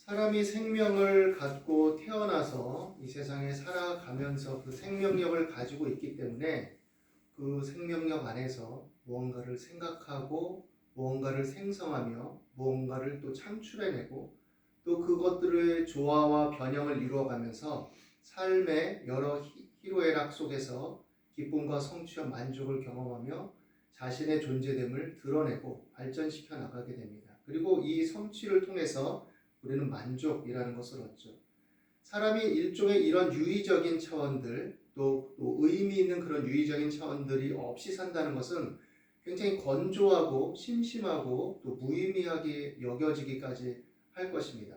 사람이 생명을 갖고 태어나서 이 세상에 살아가면서 그 생명력을 가지고 있기 때문에 그 생명력 안에서 무언가를 생각하고 무언가를 생성하며 무언가를 또 창출해내고 또 그것들의 조화와 변형을 이루어가면서 삶의 여러 희로애락 속에서 기쁨과 성취와 만족을 경험하며 자신의 존재됨을 드러내고 발전시켜 나가게 됩니다. 그리고 이 성취를 통해서 우리는 만족이라는 것을 얻죠. 사람이 일종의 이런 유의적인 차원들 또 의미 있는 그런 유의적인 차원들이 없이 산다는 것은 굉장히 건조하고 심심하고 또 무의미하게 여겨지기까지 할 것입니다.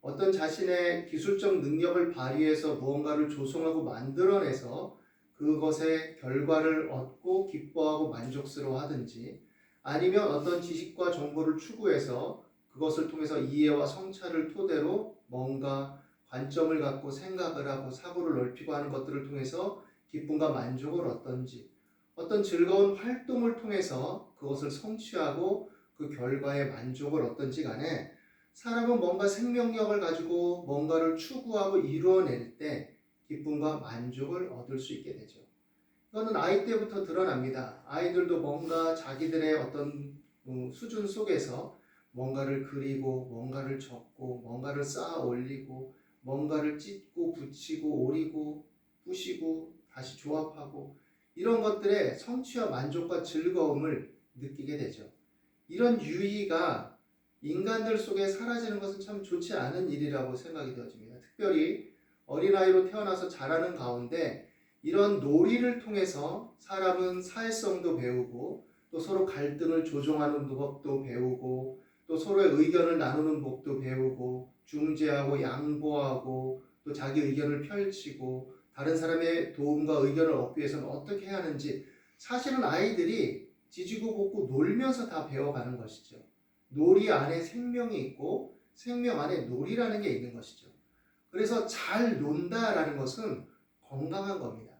어떤 자신의 기술적 능력을 발휘해서 무언가를 조성하고 만들어내서 그것의 결과를 얻고 기뻐하고 만족스러워하든지 아니면 어떤 지식과 정보를 추구해서 그것을 통해서 이해와 성찰을 토대로 뭔가 관점을 갖고 생각을 하고 사고를 넓히고 하는 것들을 통해서 기쁨과 만족을 얻든지 어떤 즐거운 활동을 통해서 그것을 성취하고 그 결과에 만족을 얻든지 간에 사람은 뭔가 생명력을 가지고 뭔가를 추구하고 이루어낼 때 기쁨과 만족을 얻을 수 있게 되죠. 이거는 아이 때부터 드러납니다. 아이들도 뭔가 자기들의 어떤 수준 속에서 뭔가를 그리고 뭔가를 적고 뭔가를 쌓아 올리고 뭔가를 찢고 붙이고 오리고 부시고 다시 조합하고 이런 것들의 성취와 만족과 즐거움을 느끼게 되죠. 이런 유희가 인간들 속에 사라지는 것은 참 좋지 않은 일이라고 생각이 되어집니다. 특별히 어린아이로 태어나서 자라는 가운데 이런 놀이를 통해서 사람은 사회성도 배우고 또 서로 갈등을 조정하는 법도 배우고 또 서로의 의견을 나누는 법도 배우고 중재하고 양보하고 또 자기 의견을 펼치고 다른 사람의 도움과 의견을 얻기 위해서는 어떻게 해야 하는지 사실은 아이들이 지지고 볶고 놀면서 다 배워가는 것이죠. 놀이 안에 생명이 있고 생명 안에 놀이라는 게 있는 것이죠. 그래서 잘 논다라는 것은 건강한 겁니다.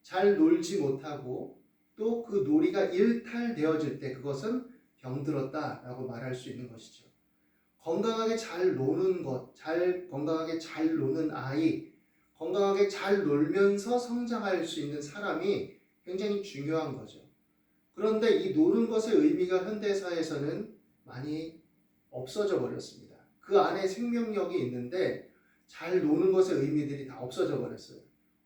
잘 놀지 못하고 또 그 놀이가 일탈되어질 때 그것은 병들었다라고 말할 수 있는 것이죠. 건강하게 잘 노는 것, 건강하게 잘 노는 아이, 건강하게 잘 놀면서 성장할 수 있는 사람이 굉장히 중요한 거죠. 그런데 이 노는 것의 의미가 현대사회에서는 많이 없어져 버렸습니다. 그 안에 생명력이 있는데 잘 노는 것의 의미들이 다 없어져 버렸어요.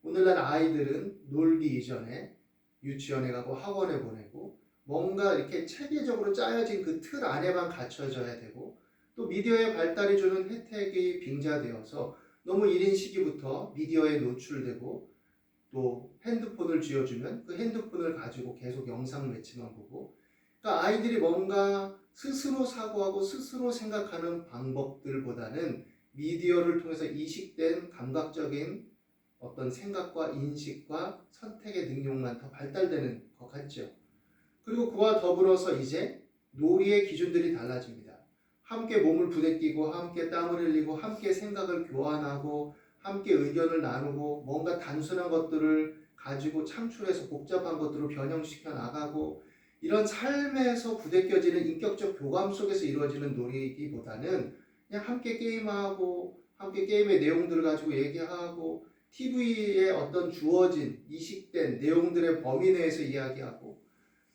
오늘날 아이들은 놀기 이전에 유치원에 가고 학원에 보내고 뭔가 이렇게 체계적으로 짜여진 그 틀 안에만 갇혀져야 되고 또 미디어의 발달이 주는 혜택이 빙자되어서 너무 이른 시기부터 미디어에 노출되고 또 핸드폰을 쥐어주면 그 핸드폰을 가지고 계속 영상 매체만 보고 그러니까 아이들이 뭔가 스스로 사고하고 스스로 생각하는 방법들보다는 미디어를 통해서 이식된 감각적인 어떤 생각과 인식과 선택의 능력만 더 발달되는 것 같죠. 그리고 그와 더불어서 이제 놀이의 기준들이 달라집니다. 함께 몸을 부대끼고 함께 땀을 흘리고 함께 생각을 교환하고 함께 의견을 나누고 뭔가 단순한 것들을 가지고 창출해서 복잡한 것들을 변형시켜 나가고 이런 삶에서 부대껴지는 인격적 교감 속에서 이루어지는 놀이기보다는 그냥 함께 게임하고 함께 게임의 내용들을 가지고 얘기하고 TV에 어떤 주어진 이식된 내용들의 범위 내에서 이야기하고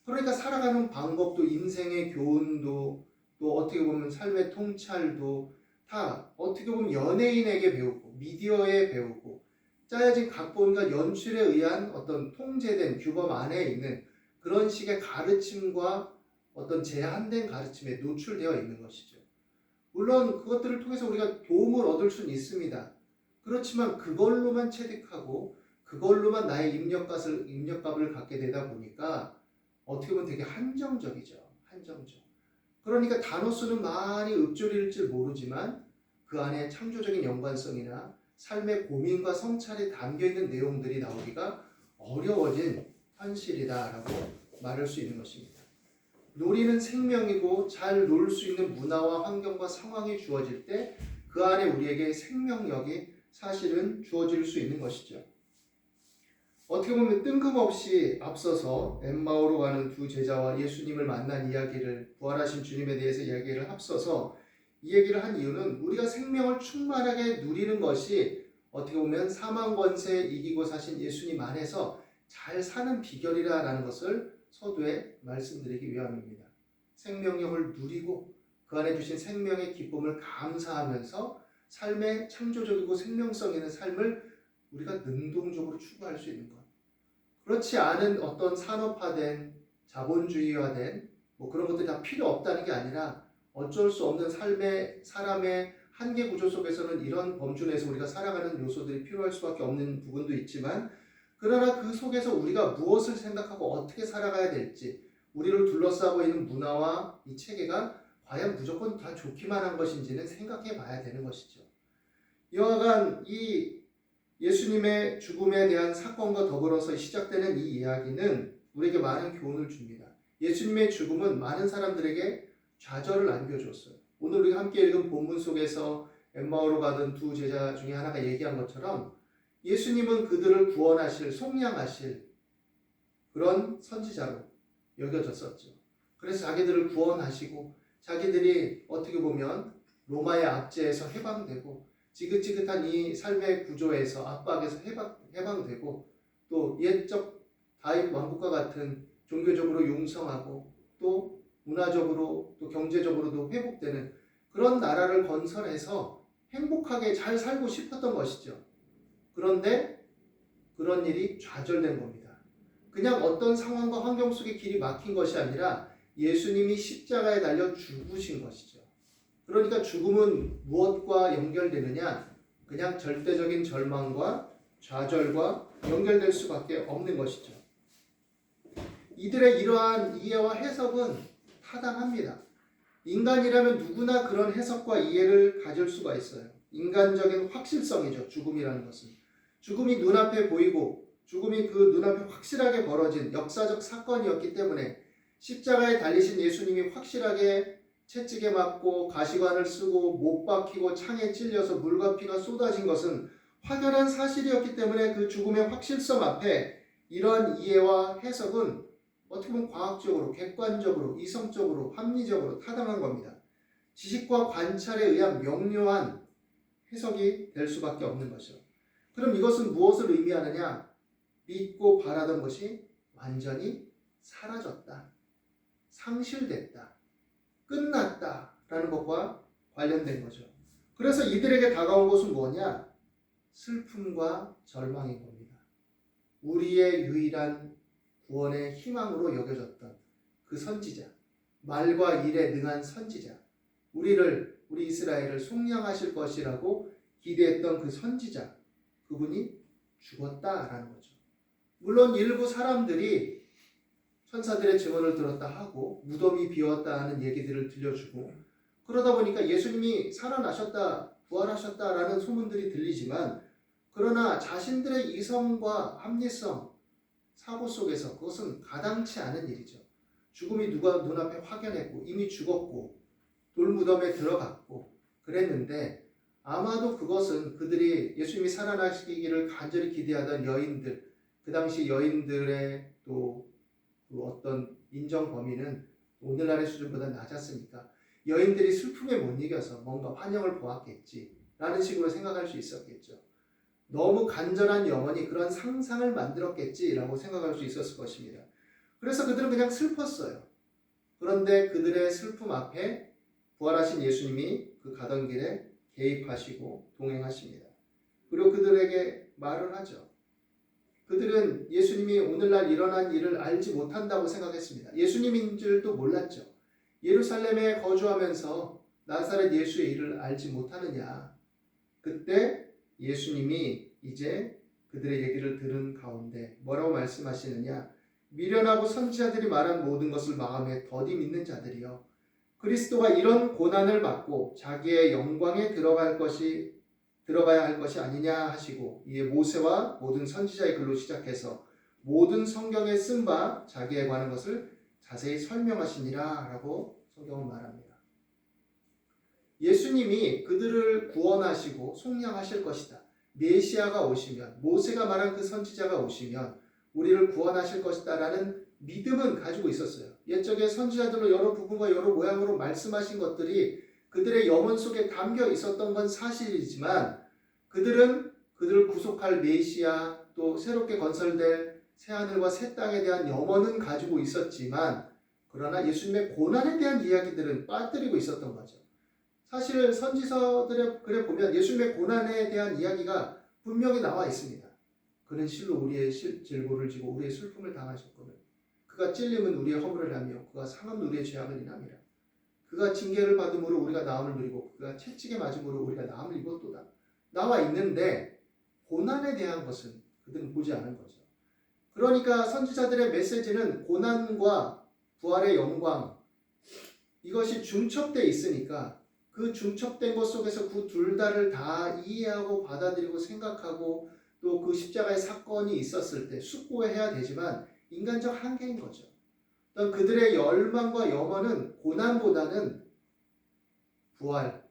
그러니까 살아가는 방법도 인생의 교훈도 또 어떻게 보면 삶의 통찰도 다 어떻게 보면 연예인에게 배우고 미디어에 배우고 짜여진 각본과 연출에 의한 어떤 통제된 규범 안에 있는 그런 식의 가르침과 어떤 제한된 가르침에 노출되어 있는 것이죠. 물론 그것들을 통해서 우리가 도움을 얻을 수는 있습니다. 그렇지만 그걸로만 체득하고 그걸로만 나의 입력값을 갖게 되다 보니까 어떻게 보면 되게 한정적이죠. 한정적. 그러니까 단어 수는 많이 읊조릴 줄 모르지만 그 안에 창조적인 연관성이나 삶의 고민과 성찰이 담겨있는 내용들이 나오기가 어려워진 현실이다라고 말할 수 있는 것입니다. 놀이는 생명이고 잘 놀 수 있는 문화와 환경과 상황이 주어질 때 그 안에 우리에게 생명력이 사실은 주어질 수 있는 것이죠. 어떻게 보면 뜬금없이 앞서서 엠마오로 가는 두 제자와 예수님을 만난 이야기를 부활하신 주님에 대해서 이야기를 앞서서 이 얘기를 한 이유는 우리가 생명을 충만하게 누리는 것이 어떻게 보면 사망 권세 이기고 사신 예수님 안에서 잘 사는 비결이라는 것을 서두에 말씀드리기 위함입니다. 생명력을 누리고 그 안에 주신 생명의 기쁨을 감사하면서 삶의 창조적이고 생명성 있는 삶을 우리가 능동적으로 추구할 수 있는 것. 그렇지 않은 어떤 산업화된 자본주의화된 그런 것들이 다 필요 없다는 게 아니라 어쩔 수 없는 삶의 사람의 한계 구조 속에서는 이런 범주 내에서 우리가 살아가는 요소들이 필요할 수밖에 없는 부분도 있지만 그러나 그 속에서 우리가 무엇을 생각하고 어떻게 살아가야 될지 우리를 둘러싸고 있는 문화와 이 체계가 과연 무조건 다 좋기만 한 것인지는 생각해 봐야 되는 것이죠. 여하간 이 예수님의 죽음에 대한 사건과 더불어서 시작되는 이 이야기는 우리에게 많은 교훈을 줍니다. 예수님의 죽음은 많은 사람들에게 좌절을 안겨줬어요. 오늘 우리가 함께 읽은 본문 속에서 엠마오로 가던 두 제자 중에 하나가 얘기한 것처럼 예수님은 그들을 구원하실, 속량하실 그런 선지자로 여겨졌었죠. 그래서 자기들을 구원하시고 자기들이 어떻게 보면 로마의 압제에서 해방되고 지긋지긋한 이 삶의 구조에서 압박에서 해방되고 또 옛적 다윗 왕국과 같은 종교적으로 용성하고 또 문화적으로 또 경제적으로도 회복되는 그런 나라를 건설해서 행복하게 잘 살고 싶었던 것이죠. 그런데 그런 일이 좌절된 겁니다. 그냥 어떤 상황과 환경 속에 길이 막힌 것이 아니라 예수님이 십자가에 달려 죽으신 것이죠. 그러니까 죽음은 무엇과 연결되느냐? 그냥 절대적인 절망과 좌절과 연결될 수밖에 없는 것이죠. 이들의 이러한 이해와 해석은 타당합니다. 인간이라면 누구나 그런 해석과 이해를 가질 수가 있어요. 인간적인 확실성이죠. 죽음이라는 것은. 죽음이 눈앞에 보이고 죽음이 그 눈앞에 확실하게 벌어진 역사적 사건이었기 때문에 십자가에 달리신 예수님이 확실하게 채찍에 맞고 가시관을 쓰고 못 박히고 창에 찔려서 물과 피가 쏟아진 것은 확연한 사실이었기 때문에 그 죽음의 확실성 앞에 이러한 이해와 해석은 어떻게 보면 과학적으로, 객관적으로, 이성적으로, 합리적으로 타당한 겁니다. 지식과 관찰에 의한 명료한 해석이 될 수밖에 없는 것이죠. 그럼 이것은 무엇을 의미하느냐? 믿고 바라던 것이 완전히 사라졌다, 상실됐다, 끝났다라는 것과 관련된 거죠. 그래서 이들에게 다가온 것은 뭐냐? 슬픔과 절망인 겁니다. 우리의 유일한 구원의 희망으로 여겨졌던 그 선지자, 말과 일에 능한 선지자, 우리 이스라엘을 속량하실 것이라고 기대했던 그 선지자, 그분이 죽었다라는 거죠. 물론 일부 사람들이 천사들의 증언을 들었다 하고 무덤이 비었다 하는 얘기들을 들려주고 그러다 보니까 예수님이 살아나셨다, 부활하셨다라는 소문들이 들리지만 그러나 자신들의 이성과 합리성, 사고 속에서 그것은 가당치 않은 일이죠. 죽음이 누가 눈앞에 확연했고 이미 죽었고 돌무덤에 들어갔고 그랬는데 아마도 그것은 그들이 예수님이 살아나시기를 간절히 기대하던 여인들, 그 당시 여인들의 또 그 어떤 인정 범위는 오늘날의 수준보다 낮았으니까 여인들이 슬픔에 못 이겨서 뭔가 환영을 보았겠지라는 식으로 생각할 수 있었겠죠. 너무 간절한 영혼이 그런 상상을 만들었겠지라고 생각할 수 있었을 것입니다. 그래서 그들은 그냥 슬펐어요. 그런데 그들의 슬픔 앞에 부활하신 예수님이 그 가던 길에 개입하시고 동행하십니다. 그리고 그들에게 말을 하죠. 그들은 예수님이 오늘날 일어난 일을 알지 못한다고 생각했습니다. 예수님인 줄도 몰랐죠. 예루살렘에 거주하면서 나사렛 예수의 일을 알지 못하느냐. 그때 예수님이 이제 그들의 얘기를 들은 가운데 뭐라고 말씀하시느냐. 미련하고 선지자들이 말한 모든 것을 마음에 더디 믿는 자들이여. 그리스도가 이런 고난을 받고 자기의 영광에 들어가야 할 것이 아니냐 하시고 이에 모세와 모든 선지자의 글로 시작해서 모든 성경에 쓴 바 자기에 관한 것을 자세히 설명하시니라 라고 성경은 말합니다. 예수님이 그들을 구원하시고 속량하실 것이다. 메시아가 오시면 모세가 말한 그 선지자가 오시면 우리를 구원하실 것이다 라는 믿음은 가지고 있었어요. 옛적에 선지자들로 여러 부분과 여러 모양으로 말씀하신 것들이 그들의 영혼 속에 담겨 있었던 건 사실이지만 그들은 그들을 구속할 메시아 또 새롭게 건설될 새하늘과 새 땅에 대한 염원은 가지고 있었지만 그러나 예수님의 고난에 대한 이야기들은 빠뜨리고 있었던 거죠. 사실 선지서들에 글에 보면 예수님의 고난에 대한 이야기가 분명히 나와 있습니다. 그는 실로 우리의 질고를 지고 우리의 슬픔을 당하셨거늘 그가 찔림은 우리의 허물을 하며 그가 상함은 우리의 죄악을 인함이라. 그가 징계를 받음으로 우리가 나음을 누리고 그가 채찍에 맞음으로 우리가 나음을 입었도다. 나와 있는데 고난에 대한 것은 그들은 보지 않은 거죠. 그러니까 선지자들의 메시지는 고난과 부활의 영광 이것이 중첩되어 있으니까 그 중첩된 것 속에서 그 둘 다를 다 이해하고 받아들이고 생각하고 또 그 십자가의 사건이 있었을 때 숙고해야 되지만 인간적 한계인 거죠. 그들의 열망과 염원은 고난보다는 부활,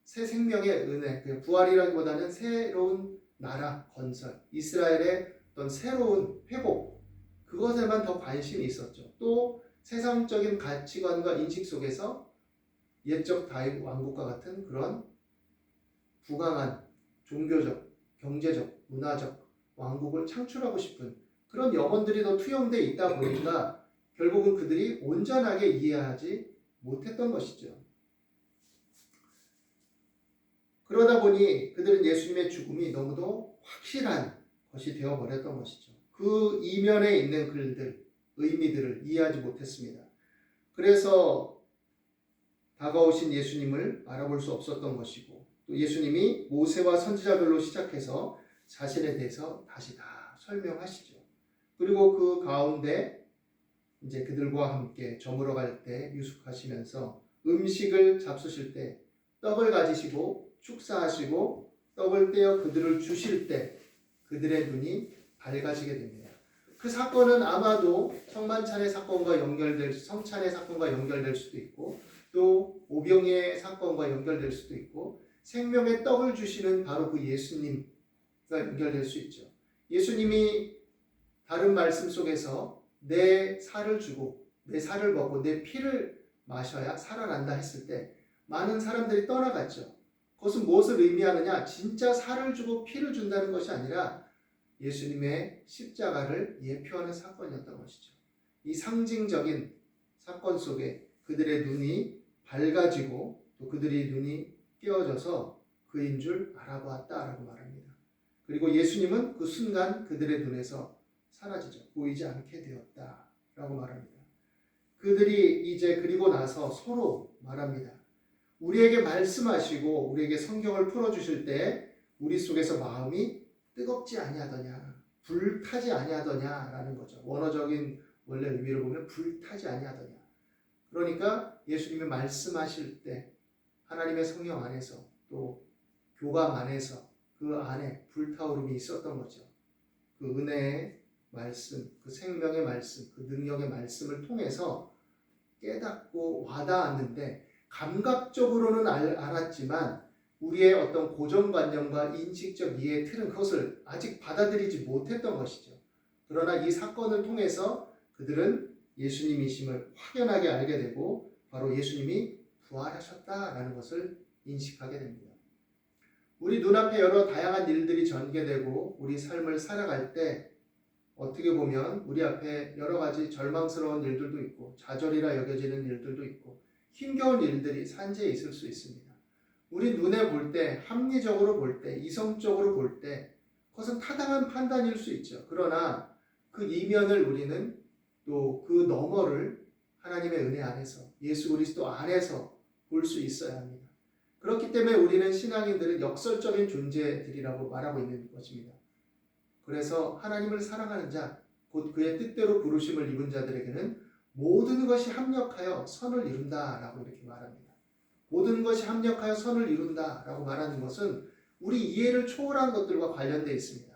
새 생명의 은혜, 부활이라기보다는 새로운 나라 건설, 이스라엘의 어떤 새로운 회복 그것에만 더 관심이 있었죠. 또 세상적인 가치관과 인식 속에서 옛적 다윗 왕국과 같은 그런 부강한 종교적, 경제적, 문화적 왕국을 창출하고 싶은 그런 영혼들이 더 투영되어 있다 보니까 결국은 그들이 온전하게 이해하지 못했던 것이죠. 그러다 보니 그들은 예수님의 죽음이 너무도 확실한 것이 되어버렸던 것이죠. 그 이면에 있는 글들, 의미들을 이해하지 못했습니다. 그래서 다가오신 예수님을 알아볼 수 없었던 것이고 또 예수님이 모세와 선지자별로 시작해서 자신에 대해서 다시 다 설명하시죠. 그리고 그 가운데 이제 그들과 함께 저물어 갈 때 유숙하시면서 음식을 잡수실 때 떡을 가지시고 축사하시고 떡을 떼어 그들을 주실 때 그들의 눈이 밝아지게 됩니다. 그 사건은 아마도 성만찬의 사건과 성찬의 사건과 연결될 수도 있고 또 오병이의 사건과 연결될 수도 있고 생명의 떡을 주시는 바로 그 예수님과 연결될 수 있죠. 예수님이 다른 말씀 속에서 내 살을 주고 내 살을 먹고 내 피를 마셔야 살아난다 했을 때 많은 사람들이 떠나갔죠. 그것은 무엇을 의미하느냐? 진짜 살을 주고 피를 준다는 것이 아니라 예수님의 십자가를 예표하는 사건이었던 것이죠. 이 상징적인 사건 속에 그들의 눈이 밝아지고 또 그들의 눈이 깨어져서 그인 줄 알아보았다라고 말합니다. 그리고 예수님은 그 순간 그들의 눈에서 사라지죠. 보이지 않게 되었다라고 말합니다. 그들이 이제 그리고 나서 서로 말합니다. 우리에게 말씀하시고 우리에게 성경을 풀어주실 때 우리 속에서 마음이 뜨겁지 아니하더냐, 불타지 아니하더냐라는 거죠. 원어적인 원래 의미로 보면 불타지 아니하더냐. 그러니까 예수님이 말씀하실 때 하나님의 성령 안에서 또 교감 안에서 그 안에 불타오름이 있었던 거죠. 그 은혜의 말씀, 그 생명의 말씀, 그 능력의 말씀을 통해서 깨닫고 와닿았는데 감각적으로는 알았지만 우리의 어떤 고정관념과 인식적 이해의 틀은 그것을 아직 받아들이지 못했던 것이죠. 그러나 이 사건을 통해서 그들은 예수님이심을 확연하게 알게 되고 바로 예수님이 부활하셨다라는 것을 인식하게 됩니다. 우리 눈앞에 여러 다양한 일들이 전개되고 우리 삶을 살아갈 때 어떻게 보면 우리 앞에 여러 가지 절망스러운 일들도 있고 좌절이라 여겨지는 일들도 있고 힘겨운 일들이 산재해 있을 수 있습니다. 우리 눈에 볼 때, 합리적으로 볼 때, 이성적으로 볼 때 그것은 타당한 판단일 수 있죠. 그러나 그 이면을 우리는 또 그 너머를 하나님의 은혜 안에서 예수 그리스도 안에서 볼 수 있어야 합니다. 그렇기 때문에 우리는 신앙인들은 역설적인 존재들이라고 말하고 있는 것입니다. 그래서 하나님을 사랑하는 자, 곧 그의 뜻대로 부르심을 입은 자들에게는 모든 것이 합력하여 선을 이룬다라고 이렇게 말합니다. 모든 것이 합력하여 선을 이룬다라고 말하는 것은 우리 이해를 초월한 것들과 관련되어 있습니다.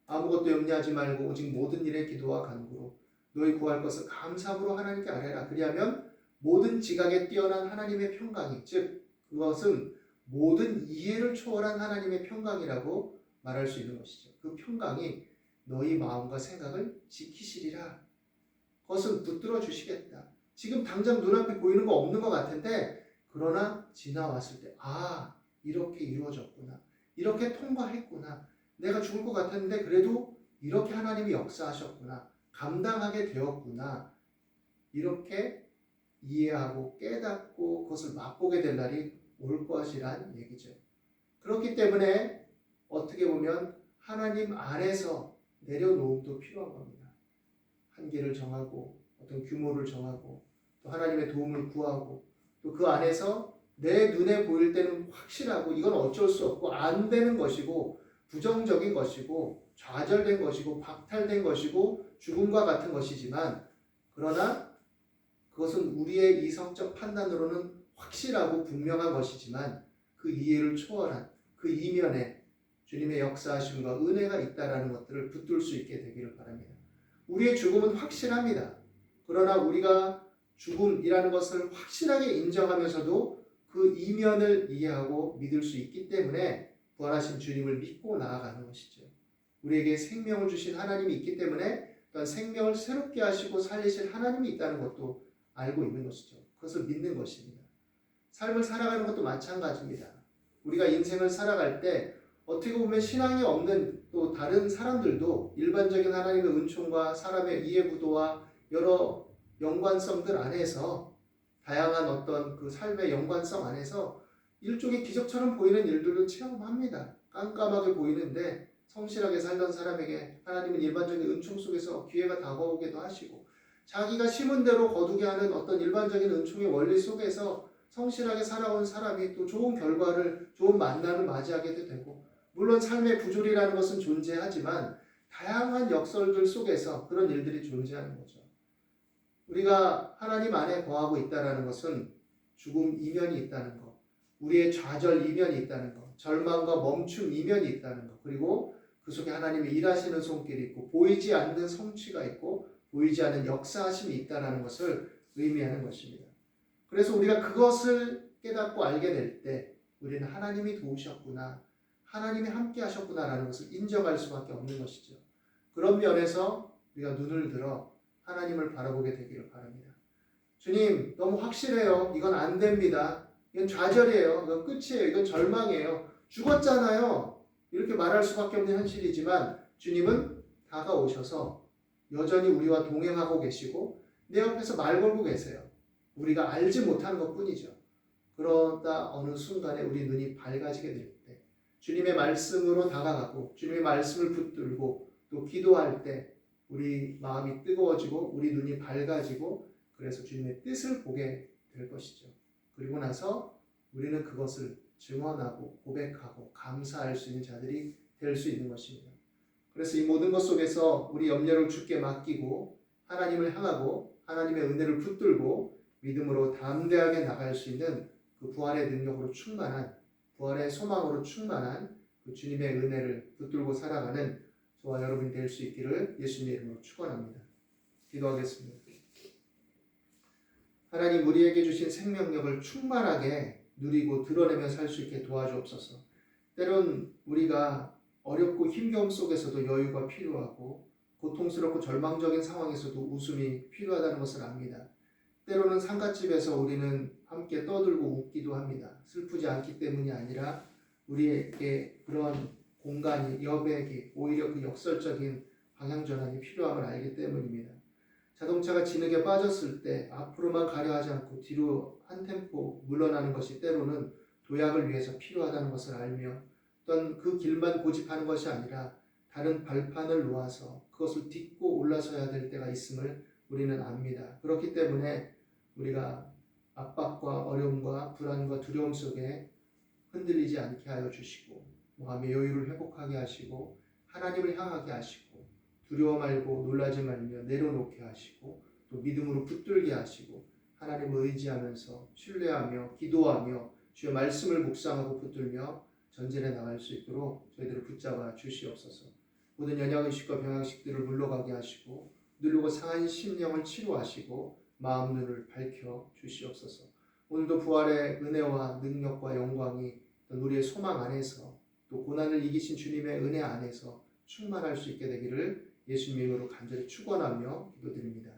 아무것도 염려하지 말고 오직 모든 일에 기도와 간구로 너희 구할 것을 감사함으로 하나님께 아뢰라. 그리하면 모든 지각에 뛰어난 하나님의 평강이, 즉 그것은 모든 이해를 초월한 하나님의 평강이라고 말할 수 있는 것이죠. 그 평강이 너희 마음과 생각을 지키시리라. 그것은 붙들어 주시겠다. 지금 당장 눈앞에 보이는 거 없는 것 같은데 그러나 지나왔을 때 이렇게 이루어졌구나. 이렇게 통과했구나. 내가 죽을 것 같았는데 그래도 이렇게 하나님이 역사하셨구나. 감당하게 되었구나. 이렇게 이해하고 깨닫고 그것을 맛보게 될 날이 올 것이란 얘기죠. 그렇기 때문에 어떻게 보면 하나님 안에서 내려놓음도 필요한 겁니다. 한계를 정하고 어떤 규모를 정하고 또 하나님의 도움을 구하고 또 그 안에서 내 눈에 보일 때는 확실하고 이건 어쩔 수 없고 안 되는 것이고 부정적인 것이고 좌절된 것이고 박탈된 것이고 죽음과 같은 것이지만 그러나 그것은 우리의 이성적 판단으로는 확실하고 분명한 것이지만 그 이해를 초월한 그 이면에 주님의 역사하심과 은혜가 있다라는 것들을 붙들 수 있게 되기를 바랍니다. 우리의 죽음은 확실합니다. 그러나 우리가 죽음이라는 것을 확실하게 인정하면서도 그 이면을 이해하고 믿을 수 있기 때문에 부활하신 주님을 믿고 나아가는 것이죠. 우리에게 생명을 주신 하나님이 있기 때문에 또한 생명을 새롭게 하시고 살리실 하나님이 있다는 것도 알고 있는 것이죠. 그것을 믿는 것입니다. 삶을 살아가는 것도 마찬가지입니다. 우리가 인생을 살아갈 때 어떻게 보면 신앙이 없는 또 다른 사람들도 일반적인 하나님의 은총과 사람의 이해구도와 여러 연관성들 안에서 다양한 어떤 그 삶의 연관성 안에서 일종의 기적처럼 보이는 일들도 체험합니다. 깜깜하게 보이는데 성실하게 살던 사람에게 하나님은 일반적인 은총 속에서 기회가 다가오기도 하시고 자기가 심은 대로 거두게 하는 어떤 일반적인 은총의 원리 속에서 성실하게 살아온 사람이 또 좋은 결과를, 좋은 만남을 맞이하게 되고 물론 삶의 부조리라는 것은 존재하지만 다양한 역설들 속에서 그런 일들이 존재하는 거죠. 우리가 하나님 안에 거하고 있다는 것은 죽음 이면이 있다는 것, 우리의 좌절 이면이 있다는 것, 절망과 멈춤 이면이 있다는 것, 그리고 그 속에 하나님이 일하시는 손길이 있고 보이지 않는 성취가 있고 보이지 않는 역사하심이 있다는 것을 의미하는 것입니다. 그래서 우리가 그것을 깨닫고 알게 될 때 우리는 하나님이 도우셨구나, 하나님이 함께 하셨구나라는 것을 인정할 수밖에 없는 것이죠. 그런 면에서 우리가 눈을 들어 하나님을 바라보게 되기를 바랍니다. 주님, 너무 확실해요. 이건 안 됩니다. 이건 좌절이에요. 이건 끝이에요. 이건 절망이에요. 죽었잖아요. 이렇게 말할 수밖에 없는 현실이지만 주님은 다가오셔서 여전히 우리와 동행하고 계시고 내 옆에서 말 걸고 계세요. 우리가 알지 못하는 것뿐이죠. 그러다 어느 순간에 우리 눈이 밝아지게 될 때 주님의 말씀으로 다가가고 주님의 말씀을 붙들고 또 기도할 때 우리 마음이 뜨거워지고 우리 눈이 밝아지고 그래서 주님의 뜻을 보게 될 것이죠. 그리고 나서 우리는 그것을 증언하고 고백하고 감사할 수 있는 자들이 될 수 있는 것입니다. 그래서 이 모든 것 속에서 우리 염려를 주께 맡기고 하나님을 향하고 하나님의 은혜를 붙들고 믿음으로 담대하게 나갈 수 있는 그 부활의 능력으로 충만한 부활의 소망으로 충만한 그 주님의 은혜를 붙들고 살아가는 저와 여러분이 될 수 있기를 예수님의 이름으로 축원합니다. 기도하겠습니다. 하나님 우리에게 주신 생명력을 충만하게 누리고 드러내며 살 수 있게 도와주옵소서. 때론 우리가 어렵고 힘겨움 속에서도 여유가 필요하고 고통스럽고 절망적인 상황에서도 웃음이 필요하다는 것을 압니다. 때로는 상갓집에서 우리는 함께 떠들고 웃기도 합니다. 슬프지 않기 때문이 아니라 우리에게 그런 공간이 여백이 오히려 그 역설적인 방향전환이 필요함을 알기 때문입니다. 자동차가 진흙에 빠졌을 때 앞으로만 가려 하지 않고 뒤로 한 템포 물러나는 것이 때로는 도약을 위해서 필요하다는 것을 알며 또한 그 길만 고집하는 것이 아니라 다른 발판을 놓아서 그것을 딛고 올라서야 될 때가 있음을 우리는 압니다. 그렇기 때문에 우리가 압박과 어려움과 불안과 두려움 속에 흔들리지 않게 하여 주시고 마음의 여유를 회복하게 하시고 하나님을 향하게 하시고 두려워 말고 놀라지 말며 내려놓게 하시고 또 믿음으로 붙들게 하시고 하나님을 의지하면서 신뢰하며 기도하며 주의 말씀을 묵상하고 붙들며 전진해 나갈 수 있도록 저희들을 붙잡아 주시옵소서. 모든 연약의식과 병약의식들을 물러가게 하시고 누르고 상한 심령을 치료하시고 마음 눈을 밝혀 주시옵소서. 오늘도 부활의 은혜와 능력과 영광이 우리의 소망 안에서 또 고난을 이기신 주님의 은혜 안에서 충만할 수 있게 되기를 예수님의 이름으로 간절히 축원하며 기도드립니다.